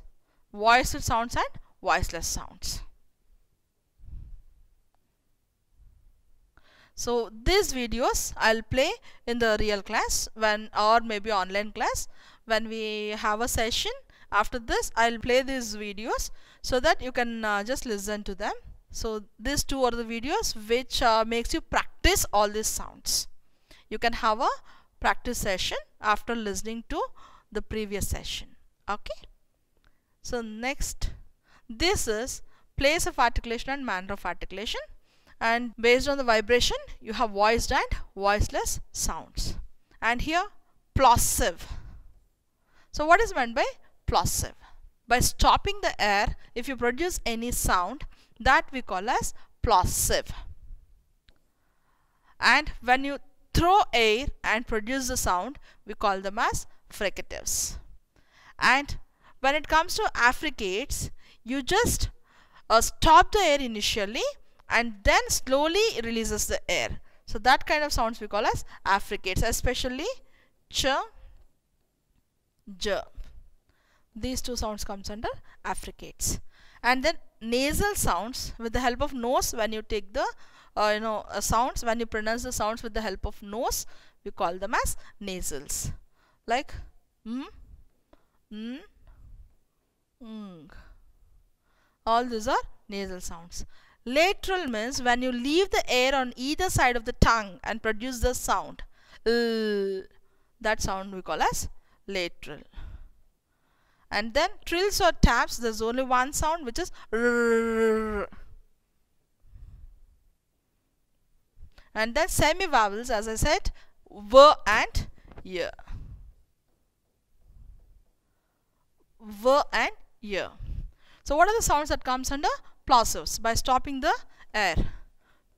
voiced sounds and voiceless sounds. So these videos I'll play in the real class when, or maybe online class, when we have a session. After this I'll play these videos so that you can just listen to them. So these two are the videos which makes you practice all these sounds. You can have a practice session after listening to the previous session. Okay. So next, this is place of articulation and manner of articulation, and based on the vibration you have voiced and voiceless sounds. And here plosive. So what is meant by plosive? By stopping the air, if you produce any sound, that we call as plosive. And when you throw air and produce the sound, we call them as fricatives. And when it comes to affricates, you just stop the air initially and then slowly releases the air. So that kind of sounds we call as affricates, especially ch, j. These two sounds comes under affricates. And then nasal sounds with the help of nose, when you take the sounds, when you pronounce the sounds with the help of nose, we call them as nasals, like m, n, ng. All these are nasal sounds. Lateral means when you leave the air on either side of the tongue and produce the sound, that sound we call as lateral. And then trills or taps, there's only one sound, which is r. And then semi-vowels, as I said, v and y. V and y. So what are the sounds that comes under plosives? By stopping the air.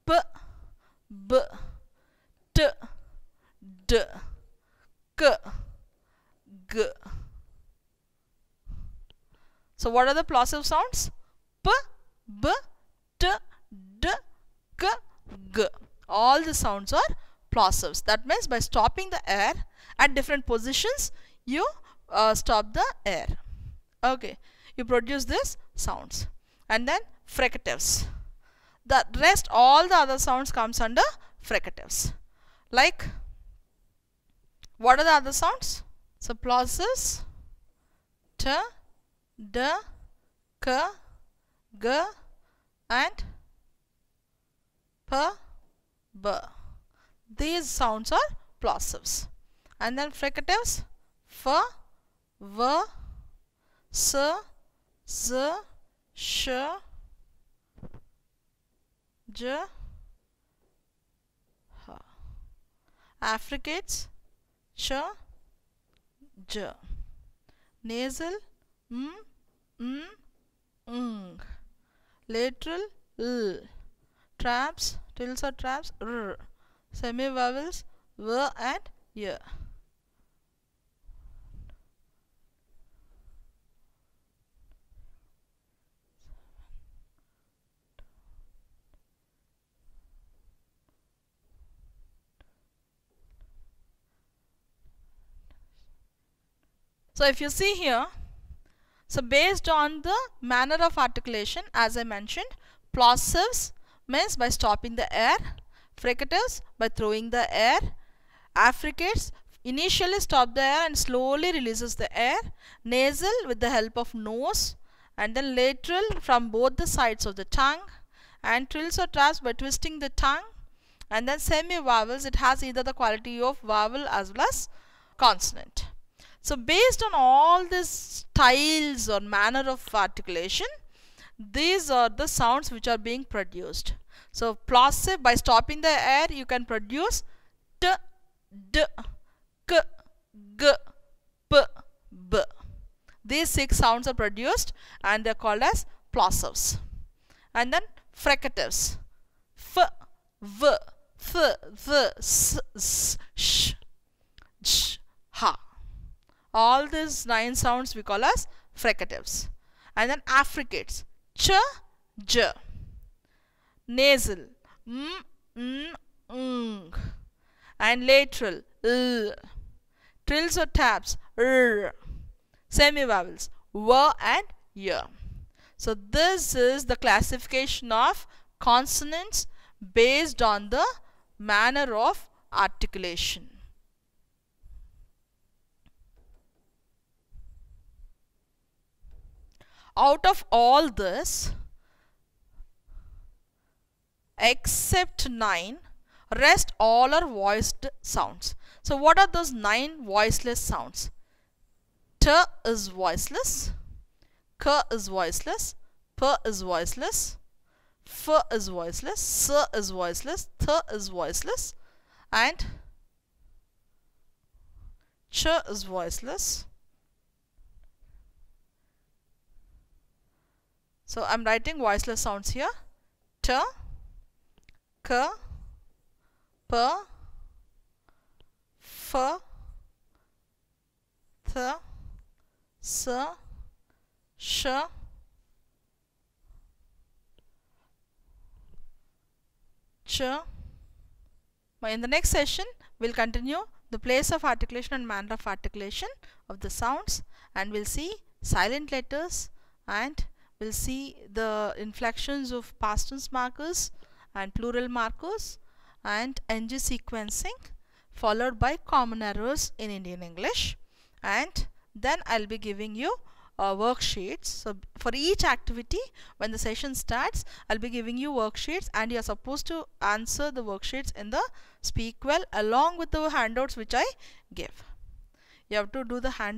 P, b, t, d, k, g. So what are the plosive sounds? P, b, t, d, k, g. All the sounds are plosives. That means by stopping the air at different positions, you stop the air. Okay, you produce these sounds. And then fricatives. The rest, all the other sounds comes under fricatives. Like, what are the other sounds? So plosives, t, d, k, g, and p, b. These sounds are plosives. And then fricatives, f, v, s, z, sh, j, h. Affricates, ch, j. Nasal, m, n, ng. lateral l, traps, trills or traps r, semi-vowels v and y. So if you see here, so based on the manner of articulation, as I mentioned, plosives means by stopping the air, fricatives by throwing the air, affricates initially stop the air and slowly releases the air, nasal with the help of nose, and then lateral from both the sides of the tongue, and trills or traps by twisting the tongue, and then semi-vowels, it has either the quality of vowel as well as consonant. So based on all these styles or manner of articulation, these are the sounds which are being produced. So plosive, by stopping the air, you can produce t, d, k, g, p, b. These 6 sounds are produced and they are called as plosives. And then fricatives, f, v, th, th, s, s, sh, sh, ha. All these 9 sounds we call as fricatives. And then affricates, ch, j. Nasal, m, n, ng. And lateral, l. Trills or taps, r. Semi-vowels, v and y. So this is the classification of consonants based on the manner of articulation. Out of all this, except 9, rest all are voiced sounds. So what are those 9 voiceless sounds? T is voiceless, K is voiceless, P is voiceless, F is voiceless, S is voiceless, Th is voiceless, and Ch is voiceless. So I'm writing voiceless sounds here. T, K, P, F, Th, S, Sh, Ch. In the next session, we'll continue the place of articulation and manner of articulation of the sounds, and we'll see silent letters, and we'll see the inflections of past tense markers and plural markers and NG sequencing, followed by common errors in Indian English. And then I'll be giving you worksheets. So for each activity, when the session starts, I'll be giving you worksheets, and you're supposed to answer the worksheets in the Speak Well along with the handouts which I give. You have to do the hand